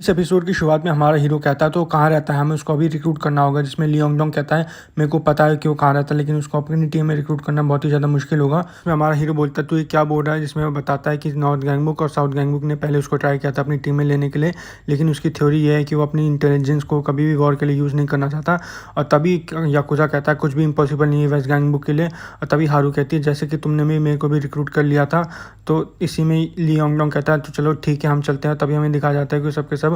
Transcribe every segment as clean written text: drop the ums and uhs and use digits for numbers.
इस एपिसोड की शुरुआत में हमारा हीरो कहता है तो कहाँ रहता है, हमें उसको अभी रिक्रूट करना होगा। जिसमें लियोंग डोंग कहता है मेरे को पता है कि वो कहाँ रहता है, लेकिन उसको अपनी टीम में रिक्रूट करना बहुत ही ज़्यादा मुश्किल होगा। इसमें हमारा हीरो बोलता है तू ये क्या बोल रहा है, जिसमें वो बताता है कि नॉर्थ गैंगबुक और साउथ गैंगबुक ने पहले उसको ट्राई किया था अपनी टीम में लेने के लिए, लेकिन उसकी थ्योरी ये है कि वो अपनी इंटेलिजेंस को कभी भी वॉर के लिए यूज़ नहीं करना चाहता। और तभी याकुजा कहता है कुछ भी इम्पॉसिबल नहीं है वेस्ट गैंगबुक के लिए। और तभी हारू कहती है जैसे कि तुमने भी मेरे को भी रिक्रूट कर लिया था। तो इसी में लियोंग डोंग कहता है तो चलो ठीक है हम चलते हैं। तभी हमें दिखाया जाता है कि सब के सब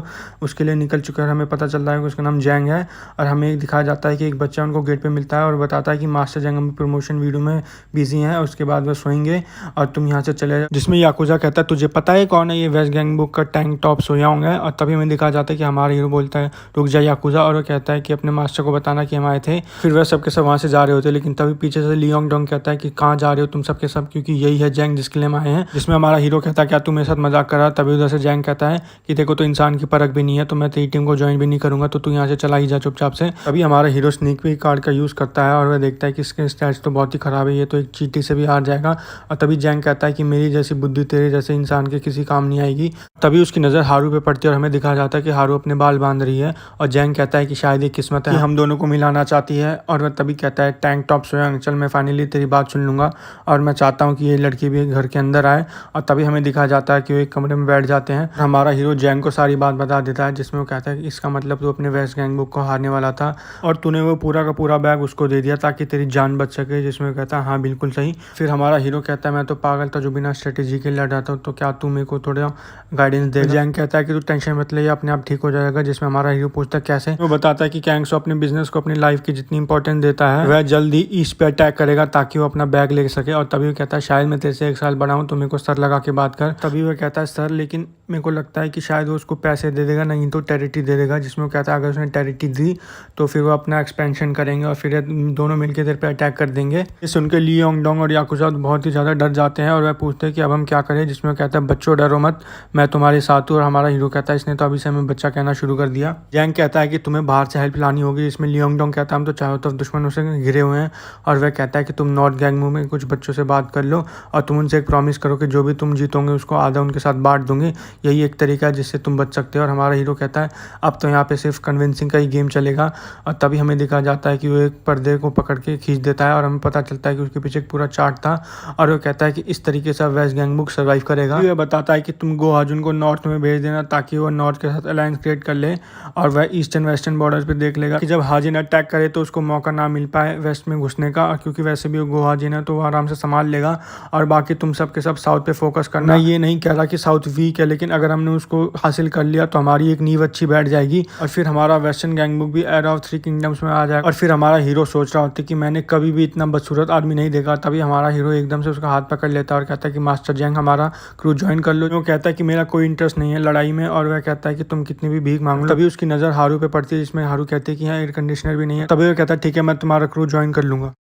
उसके लिए निकल चुके हैं और हमें पता चल रहा है कि उसका नाम जैंग है। और हमें दिखाया जाता है कि एक बच्चा उनको गेट पे मिलता है और बताता है कि मास्टर जैंग हम प्रमोशन वीडियो में बिजी हैं और उसके बाद वो सोएंगे और तुम यहाँ से चले जाओ। जिसमें याकुजा कहता है तुझे पता है कौन है ये वेस्ट गैंगबुक का टैंक टॉप सोयांग है। और तभी हमें दिखाया जाता है कि हमारा हीरो बोलता है रुक जा याकुजा, और वो कहता है कि अपने मास्टर को बताना कि हम आए थे। फिर वह सबके सब वहाँ से जा रहे होते, लेकिन तभी पीछे से लियोंग डोंग कहता है कि कहाँ जा रहे हो तुम सबके सब, क्योंकि यही है जैंग जिसके लिए हम आए हैं। जिसमें हमारा हीरो कहता है क्या तू मेरे साथ मजाक कर रहा। तभी उधर से जैंग कहता है कि देखो तो इंसान की परख भी नहीं है, तो मैं तेरी टीम को ज्वाइन भी नहीं करूंगा, तो तू यहाँ से चला ही जा चुपचाप से। तभी हमारा हीरो स्नीक पीक कार्ड का यूज़ करता है और वह देखता है कि इसके स्टैट्स तो बहुत ही खराब है, ये तो एक चींटी से भी हार जाएगा। और तभी जैंग कहता है कि मेरी जैसी बुद्धि तेरे जैसे इंसान के किसी काम नहीं आएगी। तभी उसकी नज़र हारू पे पड़ती है और हमें दिखाया जाता है कि हारू अपने बाल बांध रही है। और जैंग कहता है कि शायद ये किस्मत है, हम दोनों को मिलाना चाहती है। और वह तभी कहता है टैंक टॉप सोयांग चल मैं फाइनली तेरी बात सुन लूँगा और मैं चाहता हूँ कि ये लड़की भी घर के अंदर आए। और तभी हमें दिखाया जाता है कि वो एक कमरे में बैठ जाते हैं। हमारा हीरो जैंग को सारी बात बता देता है, जिसमें वो कहता है कि इसका मतलब तू अपने वेस्ट गैंगबुक को हारने वाला था और तूने वो पूरा का पूरा बैग उसको दे दिया ताकि तेरी जान बच सके। जिसमें कहता है हाँ बिल्कुल सही। फिर हमारा हीरो कहता है मैं तो पागल था जो बिना स्ट्रेटेजी के लड़ रहा था, तो क्या तू मेरे को थोड़ा गाइडेंस दे। जैंग कहता है कि तू टेंशन मत ले, अपने आप ठीक हो जाएगा। जिसमें हमारा हीरो पूछता है कैसे। वो बताता है कि कैंगसो अपने बिजनेस को अपनी लाइफ की जितनी इंपॉर्टेंस देता है वह जल्दी ईस्ट पे अटैक करेगा ताकि वो अपना बैग ले सके। और तभी वो कहता है शायद मैं तेरे से 1 साल बड़ा हूँ, तो मेरे को सर लगा के बात कर। तभी वो कहता है सर, लेकिन मेरे को लगता है कि शायद वो उसको पैसे दे देगा, नहीं तो टेरिटरी दे देगा। जिसमें वो कहता है अगर उसने टेरिटरी दी तो फिर वो अपना एक्सपेंशन करेंगे और फिर दोनों मिलकर तेरे पे अटैक कर देंगे। ये सुन के लियोंग डोंग और याकुजा बहुत ही ज़्यादा डर जाते हैं और वह पूछते हैं कि अब हम क्या करें। जिसमें वो कहता है बच्चों डरो मत, मैं तुम्हारे साथ हूँ। और हमारा हीरो कहता है इसने तो अभी से हमें बच्चा कहना शुरू कर दिया। जैंग कहता है कि तुम्हें बाहर से हेल्प लानी होगी। इसमें लियोंग डोंग कहता है हम तो चारों तरफ दुश्मनों से घिरे हुए हैं। और वह कहता है कि तुम नॉर्थ गैंगबुक में कुछ बच्चों से बात कर लो और तुम उनसे एक प्रॉमिस करो कि जो भी तुम जीतोगे उसको आधा उनके साथ बांट दूंगी, यही एक तरीका है जिससे तुम बच सकते हो। और हमारा हीरो कहता है अब तो यहाँ पे सिर्फ कन्विंसिंग का ही गेम चलेगा। और तभी हमें दिखाया जाता है कि वो एक पर्दे को पकड़ के खींच देता है और हमें पता चलता है कि उसके पीछे एक पूरा चार्ट था। और वो कहता है कि इस तरीके से वेस्ट गैंगबुक सर्वाइव करेगा। वह बताता है कि तुम गो हाजुन को नॉर्थ में भेज देना ताकि वो नॉर्थ के साथ अलायंस क्रिएट कर ले और वह ईस्टर्न वेस्टर्न बॉर्डर्स पे देख लेगा कि जब हाजिन अटैक करे तो उसको मौका ना मिल पाए वेस्ट में घुसने का। और क्योंकि वैसे भी वो गो हाजिन है तो वो आराम से संभाल लेगा। और बाकी तुम सब के सब साउथ पे फोकस करना। ये नहीं कह रहा कि साउथ वीक है, लेकिन अगर हमने उसको हासिल कर लिया तो हमारी एक नींव अच्छी बैठ जाएगी और फिर हमारा वेस्टर्न गैंगबुक भी एरा ऑफ 3 किंगडम्स में आ जाएगा। और फिर हमारा हीरो सोच रहा होता है कि मैंने कभी भी इतना बदसूरत आदमी नहीं देखा। तभी हमारा हीरो एकदम से उसका हाथ पकड़ लेता है और कहता है कि मास्टर जैंग हमारा क्रू ज्वाइन कर लो। वो कहता है कि मेरा कोई इंटरेस्ट नहीं है लड़ाई में, और वह कहता है कि तुम कितनी भी भीख मांग लो। तभी उसकी नज़र हारू पे पड़ती है, जिसमें हारू कहते हैं कि यहाँ एयर कंडीशनर भी नहीं है। तभी वो कहता है ठीक है मैं तुम्हारा क्रू ज्वाइन कर लूंगा।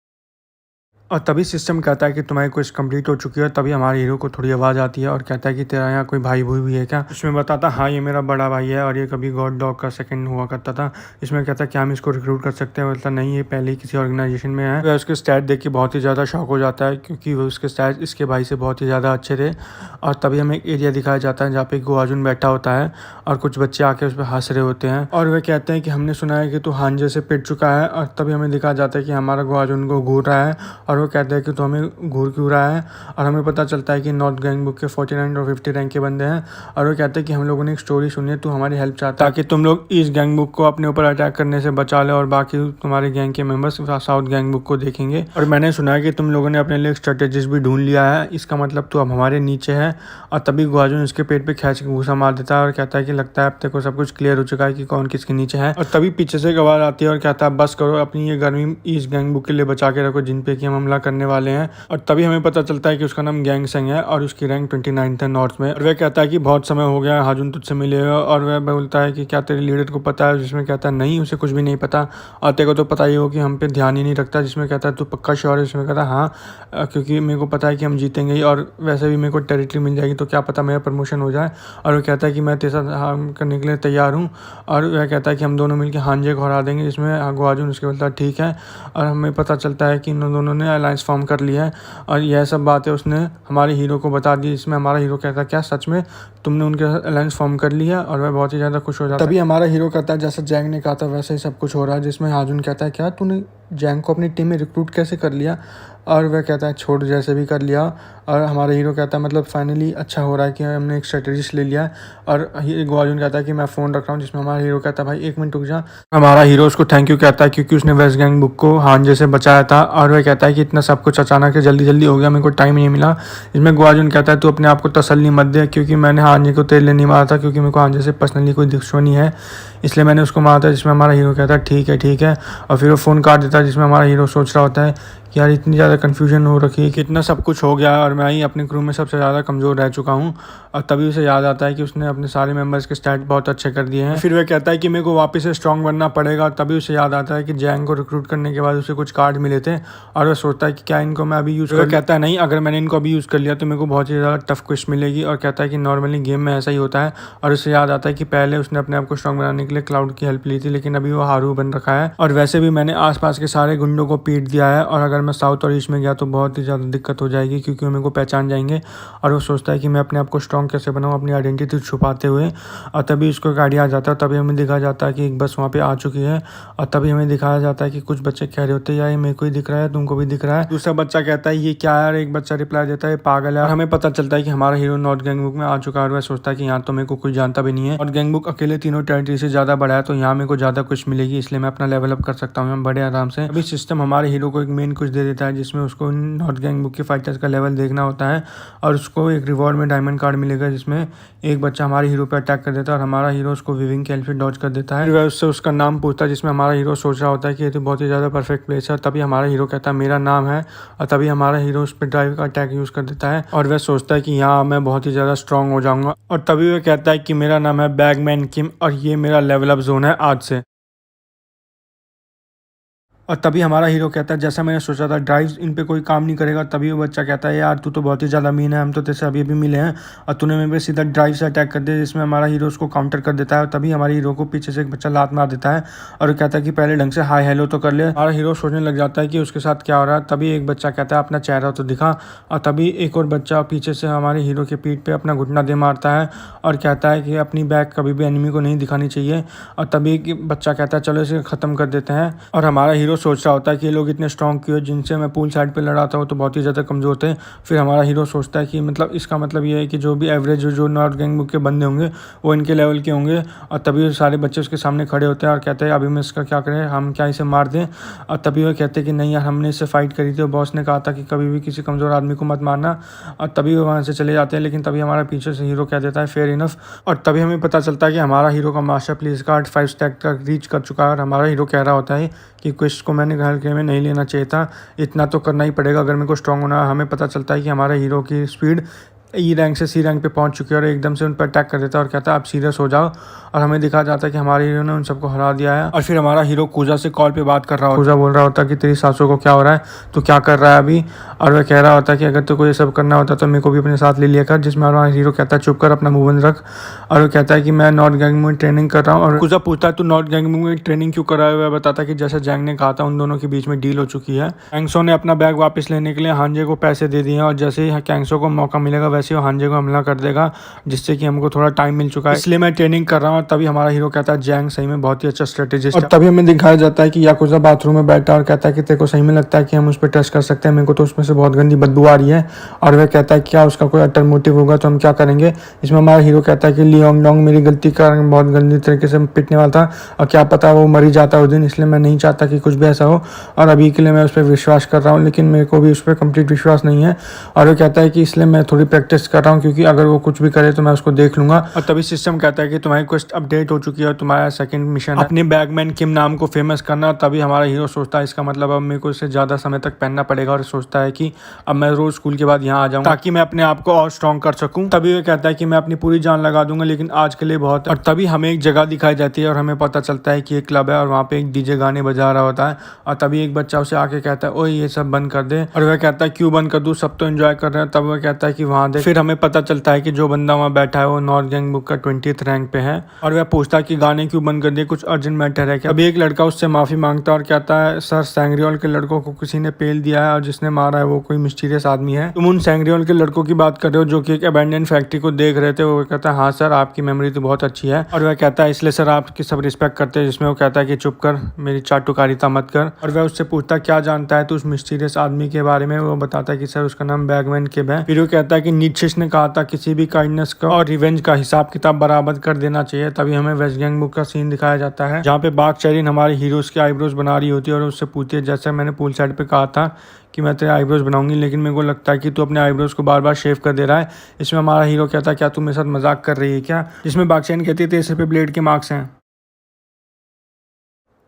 और तभी सिस्टम कहता है कि तुम्हारी क्वेस्ट कंप्लीट हो चुकी है। तभी हमारे हीरो को थोड़ी आवाज़ आती है और कहता है कि तेरा यहाँ कोई भाई भूई भी है क्या। उसमें बताता हाँ ये मेरा बड़ा भाई है और ये कभी गॉड डॉग का सेकंड हुआ करता था। इसमें कहता है क्या हम इसको रिक्रूट कर सकते हैं। बोलता नहीं ये पहले ही किसी ऑर्गेनाइजेशन में है। वह उसके स्टैट देख के बहुत ही ज़्यादा शॉक हो जाता है क्योंकि वो उसके स्टैट इसके भाई से बहुत ही ज़्यादा अच्छे थे। और तभी हमें एक एरिया दिखाया जाता है जहाँ पे गो हाजुन बैठा होता है और कुछ बच्चे आके उस पर हंस रहे होते हैं और वे कहते हैं कि हमने सुना है कि तू हांजे से पिट चुका है। और तभी हमें दिखाया जाता है कि हमारा गो हाजुन को घूर रहा है और वो कहते हैं कि तो हमें घूर क्यों रहा है। और हमें पता चलता है कि नॉर्थ गैंगबुक के 49 और 50 रैंक के बंदे हैं और वो कहते हैं कि हम लोगों ने एक स्टोरी सुनी है, तू हमारी हेल्प चाहता है ताकि तुम लोग ईस्ट गैंगबुक को अपने ऊपर अटैक करने से बचा ले और बाकी तुम्हारे गैंग के मेंबर्स साउथ गैंगबुक को देखेंगे। और मैंने सुना है कि तुम लोगों ने अपने लिए एक स्ट्रेटेजिस्ट भी ढूंढ लिया है, इसका मतलब तू अब हमारे नीचे है। और तभी गो हाजुन उसके पेट पे खींच के घूसा मार देता है और कहता है कि लगता है अब तक को सब कुछ क्लियर हो चुका है कि कौन किसके नीचे है। और तभी पीछे से एक आवाज़ आती है और कहता है बस करो, अपनी ये गर्मी ईस्ट गैंगबुक के लिए बचा के रखो जिन पे कि हम हमला करने वाले हैं। और तभी हमें पता चलता है कि उसका नाम गैंग सेंग है और उसकी रैंक 29 है नॉर्थ में। और वह कहता है कि बहुत समय हो गया हाजुन तुझसे मिले हो। और वह बोलता है कि क्या तेरे लीडर को पता है। जिसमें कहता है नहीं उसे कुछ भी नहीं पता और तेरे को तो पता ही हो कि हम पे ध्यान ही नहीं रखता। जिसमें कहता है तू पक्का श्योर है। इसमें कहता है हाँ क्योंकि मेरे को पता है कि हम जीतेंगे ही और वैसे भी मेरे को टेरिटरी मिल जाएगी तो क्या पता मेरा प्रमोशन हो जाए। और वह कहता है कि मैं तेरे साथ हार्म करने के लिए तैयार हूँ। और वह कहता है कि हम दोनों मिलकर हांजे को हरा देंगे। जिसमें गो हाजुन उसके बोलता है ठीक है। और हमें पता चलता है कि इन दोनों ने अलायंस फॉर्म कर लिया है। और यह सब बातें उसने हमारे हीरो को बता दी, इसमें हमारा हीरो कहता है क्या सच में तुमने उनके साथ अलायंस फॉर्म कर लिया? और वह बहुत ही ज़्यादा खुश हो जाता है। तभी हमारा हीरो कहता है जैसा जैंग ने कहा था वैसे ही सब कुछ हो रहा है, जिसमें हाजुन कहता है क्या तूने जैंग को अपनी टीम में रिक्रूट कैसे कर लिया? और वह कहता है छोड़ जैसे भी कर लिया। और हमारा हीरो कहता है मतलब फाइनली अच्छा हो रहा है कि हमने एक स्ट्रेटेजिस्ट ले लिया है। और अर्जुन कहता है कि मैं फ़ोन रख रहा हूँ, जिसमें हमारा हीरो कहता है भाई 1 मिनट रुक जा। हमारा हीरो उसको थैंक यू कहता है क्योंकि उसने वेस्ट गैंग बुक को हांजे से बचाया था। और वह कहता है कि इतना सब कुछ अचानक से जल्दी जल्दी हो गया, मेरे को टाइम नहीं मिला। इसमें अर्जुन कहता है तू अपने आप को तसल्ली मत दे, क्योंकि मैंने हांजे को तेल नहीं मारा था, क्योंकि मेरे को हांजे से पर्सनली कोई दुश्मनी है, इसलिए मैंने उसको मारा था। जिसमें हमारा हीरो कहता है ठीक है। और फिर वो फ़ोन काट देता है, जिसमें हमारा हीरो सोच रहा होता है कि यार इतनी ज़्यादा कन्फ्यूजन हो रखी है कि इतना सब कुछ हो गया और मैं ही अपने क्रू में सबसे ज़्यादा कमज़ोर रह चुका हूँ। और तभी उसे याद आता है कि उसने अपने सारे मेंबर्स के स्टैट बहुत अच्छे कर दिए हैं। फिर वह कहता है कि मेरे को वापस से स्ट्रॉन्ग बनना पड़ेगा। और तभी उसे याद आता है कि जैंग को रिक्रूट करने के बाद उसे कुछ कार्ड मिले थे, और वह सोचता है कि क्या इनको मैं अभी यूज़ कर, कहता है नहीं, अगर मैंने इनको अभी यूज़ कर लिया तो मेरे को बहुत ही ज़्यादा टफ क्वेश्चन मिलेगी। और कहता है कि नॉर्मली गेम में ऐसा ही होता है। और उसे याद आता है कि पहले उसने अपने आप को स्ट्रॉन्ग बनाने के लिए क्लाउड की हेल्प ली थी, लेकिन अभी वो हारू बन रखा है। और वैसे भी मैंने आसपास के सारे गुंडों को पीट दिया है, और अगर मैं साउथ और ईस्ट में गया तो बहुत ही ज़्यादा दिक्कत हो जाएगी, क्योंकि वो मेरे को पहचान जाएंगे। और वो सोचता है कि मैं अपने आप को स्ट्रॉन्ग कैसे बनाऊँ अपनी आइडेंटिटी छुपाते हुए। और तभी उसको एक आइडिया आ जाता है। तभी हमें दिखाया जाता है कि एक बस वहाँ पे आ चुकी है। और तभी हमें दिखाया जाता है कि कुछ बच्चे कह रहे होते हैं यार ये मेरे को ही दिख रहा है, तुमको भी दिख रहा है। दूसरा बच्चा कहता है ये क्या है, एक बच्चा रिप्लाई देता है पागल है। और हमें पता चलता है कि हमारा हीरो नॉर्थ गैंग बुक में आ चुका है। और वह सोचता है कि यहाँ तो मेरे को कोई जानता भी नहीं है, और गैंग बुक अकेले तीनों टेरिटरी से ज़्यादा बड़ा है, तो यहाँ मेरे को ज़्यादा कुछ मिलेगी, इसलिए मैं अपना लेवल अप कर सकता हूँ बड़े आराम से। अभी सिस्टम हमारे हीरो को एक मेन कुछ दे देता है, जिसमें उसको नॉर्थ गैंग बुक के फाइटर्स का लेवल देखना होता है। और उसको एक रिवॉर्ड में डायमंड कार्ड मिलेगा, जिसमें एक बच्चा हमारे हीरो पर अटैक कर देता है और हमारा हीरो उसको विविंग की हेल्प से डॉज कर देता है। वह उससे उसका नाम पूछता है, जिसमें हमारा हीरो सोच रहा होता है कि ये तो बहुत ही ज़्यादा परफेक्ट प्लेस है। तभी हमारा हीरो कहता है मेरा नाम है। और तभी हमारा हीरो उस पर ड्राइव का अटैक यूज़ कर देता है, और वह सोचता है कि यहाँ मैं बहुत ही ज़्यादा स्ट्रॉन्ग हो जाऊँगा। और तभी वह कहता है कि मेरा नाम है बैगमैन किम, और ये मेरा लेवल अप जोन है आज से। और तभी हमारा हीरो कहता है जैसा मैंने सोचा था ड्राइव इन पे कोई काम नहीं करेगा। तभी वो बच्चा कहता है यार तू तो बहुत ही ज़्यादा मीन है, हम तो तेरे से अभी अभी मिले हैं और तूने मेरे पे सीधा ड्राइव से अटैक कर दिया, जिसमें हमारा हीरो उसको काउंटर कर देता है। और तभी हमारे हीरो को पीछे से एक बच्चा लात मार देता है और वो कहता है कि पहले ढंग से हाय हेलो तो कर ले। हमारा हीरो सोचने लग जाता है कि उसके साथ क्या हो रहा है। तभी एक बच्चा कहता है अपना चेहरा तो दिखा। और तभी एक और बच्चा पीछे से हमारे हीरो के पीठ पर अपना घुटना दे मारता है और कहता है कि अपनी बैक कभी भी एनिमी को नहीं दिखानी चाहिए। और तभी बच्चा कहता है चलो इसे ख़त्म कर देते हैं। और हमारा हीरो सोच रहा होता है कि लोग इतने स्ट्रॉन्ग क्यों है, जिनसे मैं पूल साइड पे लड़ा था वो तो बहुत ही ज़्यादा कमज़ोर थे। फिर हमारा हीरो सोचता है कि मतलब इसका मतलब ये है कि जो भी एवरेज जो नॉर्थ गैंग बुक के बंदे होंगे वो इनके लेवल के होंगे। और तभी सारे बच्चे उसके सामने खड़े होते हैं और कहते हैं अभी मैं इसका क्या करें, हम क्या इसे मार दें। और तभी वो कहते हैं कि नहीं यार हमने इससे फाइट करी थी और बॉस ने कहा था कि कभी भी किसी कमज़ोर आदमी को मत मारना। और तभी वो वहाँ से चले जाते हैं, लेकिन तभी हमारा पीछे से हीरो कह देता है फेयर इनफ। और तभी हमें पता चलता है कि हमारा हीरो का मास्टर प्लेस कार्ड 5 स्टैक तक रीच कर चुका है। और हमारा हीरो कह रहा होता है कि क्वेस्ट को मैंने हल्के में नहीं लेना चाहिए था, इतना तो करना ही पड़ेगा अगर मेरे को स्ट्रॉन्ग होना है। हमें पता चलता है कि हमारे हीरो की स्पीड ई रैंक से सी रैंक पे पहुंच चुकी है और एकदम से उन पर अटैक कर देता है और कहता है आप सीरियस हो जाओ। और हमें दिखा जाता है कि हमारे हीरो ने उन सबको हरा दिया है। और फिर हमारा हीरो कूजा से कॉल पे बात कर रहा होता है। कूजा बोल रहा होता है कि तेरी सासू को क्या हो रहा है, तो क्या कर रहा है अभी। और वह कह रहा होता है कि अगर तो कोई सब करना होता तो मेरे को भी अपने साथ ले लिया कर। जिसमें हमारा हीरो कहता है चुप कर, अपना मुंह बंद रख। और वो कहता है कि मैं नॉर्थ गैंग में ट्रेनिंग कर रहा हूँ। और कूजा पूछता है तू नॉर्थ गैंग में ट्रेनिंग क्यों कर रहा है। वह बताता है कि जैसा जैंग ने कहा था उन दोनों के बीच में डील हो चुकी है। कैंगसो ने अपना बैग वापस लेने के लिए हांजे को पैसे दे दिए हैं, और जैसे ही कैंगसो को मौका मिलेगा वैसे ही हांजे को हमला कर देगा, जिससे कि हमको थोड़ा टाइम मिल चुका है, इसलिए मैं ट्रेनिंग कर रहा हूँ। तभी हमारा हीरो कहता है जैंग सही में बहुत ही अच्छा स्ट्रेटेजिस्ट है। और तभी हमें दिखाया जाता है कि याकुजा बाथरूम में बैठा और कहता है कि तेरे को सही में लगता है कि हम उस पर ट्रस्ट कर सकते हैं, मेरे को तो उसमें से बहुत गंदी बदबू आ रही है। और वह कहता है क्या उसका कोई अटर मोटिव होगा तो हम क्या करेंगे। इसमें हमारा हीरो कहता है कि लियोंग डोंग मेरी गलती का बहुत गंदी तरीके से पिटने वाला था और क्या पता वो मर ही जाता उस दिन, इसलिए मैं नहीं चाहता कि कुछ भी ऐसा हो। और अभी के लिए मैं उस पर विश्वास कर रहा हूँ, लेकिन मेरे को भी उस पर कंप्लीट विश्वास नहीं है। और वो कहता है कि इसलिए मैं थोड़ी प्रैक्टिस कर रहा हूँ, क्योंकि अगर वो कुछ भी करे तो मैं उसको देख लूंगा। और तभी सिस्टम कहता है कि तुम्हारी क्वेस्ट अपडेट हो चुकी है और तुम्हारा सेकंड मिशन है अपने बैगमैन किम नाम को फेमस करना। तभी हमारा हीरो सोचता है इसका मतलब अब मेरे को इससे ज़्यादा समय तक पहनना पड़ेगा, और सोचता है कि अब मैं रोज स्कूल के बाद यहाँ आ जाऊँगा ताकि मैं अपने आप को और स्ट्रॉन्ग कर सकूँ। तभी वो कहता है कि मैं अपनी पूरी जान लगा दूंगा, लेकिन आज के लिए बहुत है। और तभी हमें एक जगह दिखाई जाती है और हमें पता चलता है कि एक क्लब है और वहाँ पे एक डीजे गाने बजा रहा होता है। और तभी एक बच्चा उसे आके कहता है ओए ये सब बंद कर दे। और वह कहता है क्यों बंद कर दूँ, सब तो एंजॉय कर रहे हैं। तब वह कहता है कि वहाँ देख फिर हमें पता चलता है कि जो बंदा वहाँ बैठा है वो नॉर्थ गैंग बुक का 20th रैंक पे है और वह पूछता है कि गाने क्यों बंद कर दिए, कुछ अर्जेंट मैटर है क्या। अभी एक लड़का उससे माफी मांगता है और कहता है सर सैंग्रियोल के लड़कों को किसी ने पेल दिया है और जिसने मारा है वो कोई मिस्टीरियस आदमी है। तुम उन सैंग्रियोल के लड़कों की बात कर रहे हो जो कि एक अबैंडन फैक्ट्री को देख रहे थे। वो कहता है हाँ सर आपकी मेमोरी तो बहुत अच्छी है। और वह कहता है इसलिए सर आपकी सब रिस्पेक्ट करते हैं। जिसमें वो कहता है कि चुप कर, मेरी चाटुकारिता मत कर। और वह उससे पूछता है क्या जानता है तो उस मिस्टीरियस आदमी के बारे में। वो बताता है कि सर उसका नाम बैगमैन किब है। फिर वो कहता है कि नीचे ने कहा था किसी भी काइंडनेस का और रिवेंज का हिसाब किताब बराबर कर देना चाहिए। तभी हमें वेस्ट गैंग बुक का सीन दिखाया जाता है जहाँ पे बाग चैरिन हमारे हीरोज की आईब्रोज बना रही होती है और उससे पूछती है जैसे मैंने पूल साइड पे कहा था कि मैं तेरे आईब्रोज बनाऊंगी, लेकिन मेरे को लगता है कि तू अपने आईब्रोज को बार बार शेव कर दे रहा है। इसमें हमारा हीरो कहता है क्या तू मेरे साथ मजाक कर रही है क्या। जिसमें बाग चैरिन कहती है तेरे सिर पे ब्लेड के मार्क्स हैं।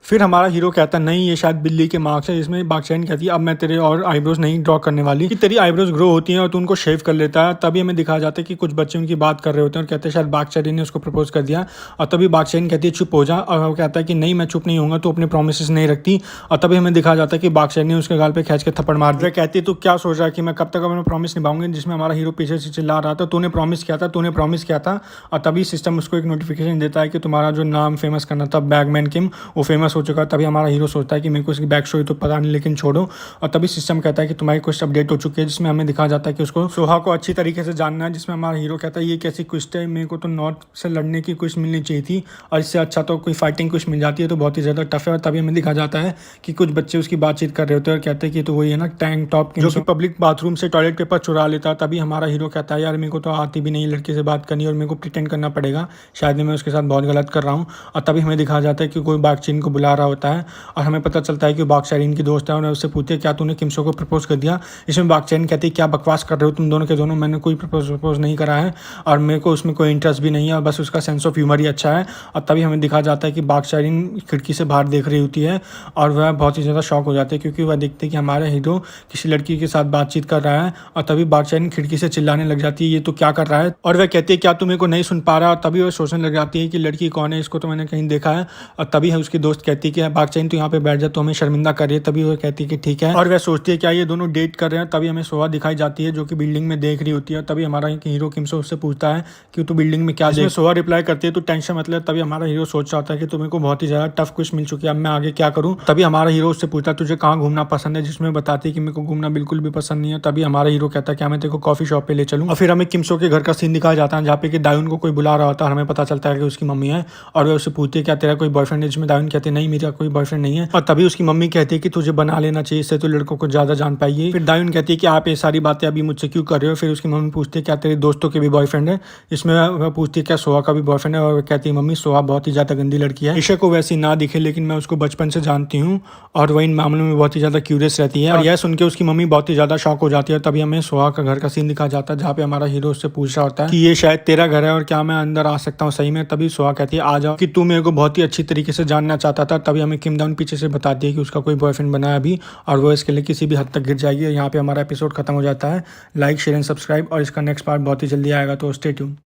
फिर हमारा हीरो कहता है नहीं ये शायद बिल्ली के मार्क्स है। जिसमें बागचैन कहती है अब मैं तेरे और आईब्रोज नहीं ड्रॉ करने वाली, कि तेरी आईब्रोज ग्रो होती हैं और तू उनको शेव कर लेता है। तभी हमें दिखाया जाता है कि कुछ बच्चे उनकी बात कर रहे होते हैं और कहते हैं शायद बागचैन ने उसको प्रपोज कर दिया। और तभी बागचैन कहती है चुप हो जा। और वो कहता है कि नहीं मैं चुप नहीं होऊंगा, तो अपने प्रोमिस नहीं रखती। और तभी हमें दिखाया जाता है कि बागचैन ने उसके गाल पे खींच के थप्पड़ मार दिया। कहती है तू क्या सोच रहा है कि मैं कब तक अपना प्रॉमिस निभाऊंगी। जिसमें हमारा हीरो पीछे से चिल्ला रहा था तूने प्रॉमिस किया था, तूने प्रॉमिस किया था। और तभी सिस्टम उसको एक नोटिफिकेशन देता है कि तुम्हारा जो नाम फेमस करना था बैगमैन किम वो फेमस हो चुका है। तभी हमारा हीरो सोचता है कि मेरे को इसकी बैक स्टोरी तो पता नहीं लेकिन छोड़ो। और तभी सिस्टम कहता है कि तुम्हारी कुछ अपडेट हो चुकी है। जिसमें हमें दिखाया जाता है कि उसको सोहा को अच्छी तरीके से जानना है। जिसमें हमारा हीरो कहता है ये कैसी क्विस्ट है, मेरे को तो नॉर्थ से लड़ने की क्विस्ट मिलनी चाहिए थी और इससे अच्छा तो कोई फाइटिंग क्विस्ट मिल जाती है तो बहुत ही ज़्यादा टफ है। और तभी हमें दिखा जाता है कि कुछ बच्चे उसकी बातचीत कर रहे होते हैं और कहते हैं कि तो वही है ना टैंक टॉप जो कि पब्लिक बाथरूम से टॉयलेट पेपर चुरा लेता है। तभी हमारा हीरो कहता है यार मेरे को तो आती भी नहीं लड़की से बात करनी और मेरे को प्रिटेंड करना पड़ेगा, शायद मैं उसके साथ बहुत गलत कर रहा हूँ। और तभी हमें दिखाया जाता है कि कोई बागचैन को बुला रहा होता है और हमें पता चलता है कि बागचैन की दोस्त है। और उससे पूछते हैं क्या तूने किमसो को प्रपोज कर दिया। इसमें बागचैन कहती है क्या बकवास कर रहे हो तुम दोनों के दोनों, मैंने कोई प्रपोज नहीं करा है और मेरे को उसमें कोई इंटरेस्ट भी नहीं है, बस उसका सेंस ऑफ ह्यूमर ही अच्छा है। और तभी हमें दिखाया जाता है कि बागचैन खिड़की से बाहर देख रही होती है और वह बहुत ही ज़्यादा शॉक हो जाते हैं क्योंकि वह देखते हैं कि हमारा हीरो किसी लड़की के साथ बातचीत कर रहा है। और तभी बागचैन खिड़की से चिल्लाने लग जाती है ये तो क्या कर रहा है। और वह कहती है क्या तू मेरे को नहीं सुन पा रहा। और तभी वह सोचने लग जाती है कि लड़की कौन है, इसको तो मैंने कहीं देखा है। और तभी है उसकी दोस्त कहती है कि बागचैन तू यहाँ पे बैठ जा, तो हमें शर्मिंदा कर रही है। तभी वह कहती है कि ठीक है। और वह सोचती है क्या ये दोनों डेट कर रहे हैं। तभी हमें सोहा दिखाई जाती है जो कि बिल्डिंग में देख रही होती है। तभी हमारा हीरो किमसो उससे पूछता है कि तू बिल्डिंग में क्या देख। सोहा रिप्लाई करती है तू टेंशन मतलब। तभी हमारा हीरो सोच रहा होता है कि तुम्हें को बहुत ही ज्यादा टफ क्विज मिल चुकी है, अब मैं आगे क्या करूं। तभी हमारा हीरो उससे पूछता है तुझे कहाँ घूमना पसंद है। जिसमें बताती है कि मेरे को घूमना बिल्कुल भी पसंद नहीं है। तभी हमारा हीरो कहता है क्या मैं तेरे को कॉफी शॉप पे ले चलूं। और फिर हमें किमसो के घर का सीन दिखाया जाता है जहाँ पे कि दायुन को कोई बुला रहा होता है। हमें पता चलता है कि उसकी मम्मी है और वह उससे पूछती है क्या तेरा कोई बॉयफ्रेंड है। जिसमें दायुन कहते नहीं मेरा कोई बॉयफ्रेंड नहीं है। और तभी उसकी मम्मी कहती है कि तुझे बना लेना चाहिए, इससे तो लड़कों को ज्यादा जान पाइए। फिर दायुन कहती है कि आप ये सारी बातें अभी मुझसे क्यों कर रहे हो। फिर उसकी मम्मी पूछती है क्या तेरे दोस्तों के भी बॉयफ्रेंड है। इसमें वह पूछती है क्या सोहा का भी बॉयफ्रेंड है। और वह कहती है मम्मी सोहा बहुत ही ज्यादा गंदी लड़की है, ईशा को वैसी ना दिखे लेकिन मैं उसको बचपन से जानती हूँ और वह इन मामलों में बहुत ही ज्यादा क्यूरियस रहती है। और यह सुन के उसकी मम्मी बहुत ही ज्यादा शॉक हो जाती है। तभी हमें सोहा का घर का सीन दिखाया जाता है जहाँ पे हमारा हीरो उससे पूछ रहा होता है कि ये शायद तेरा घर है और क्या मैं अंदर आ सकता हूँ सही में। तभी सोहा कहती है आ जाओ, कि तू मेरे को बहुत ही अच्छी तरीके से जानना चाहता था। तभी हमें किम दाउन पीछे से बताती है कि उसका कोई बॉयफ्रेंड बना है अभी और वो इसके लिए किसी भी हद तक गिर जाएगी। यहाँ पे हमारा एपिसोड खत्म हो जाता है। लाइक शेयर एंड सब्सक्राइब और इसका नेक्स्ट पार्ट बहुत ही जल्दी आएगा, तो स्टे ट्यून।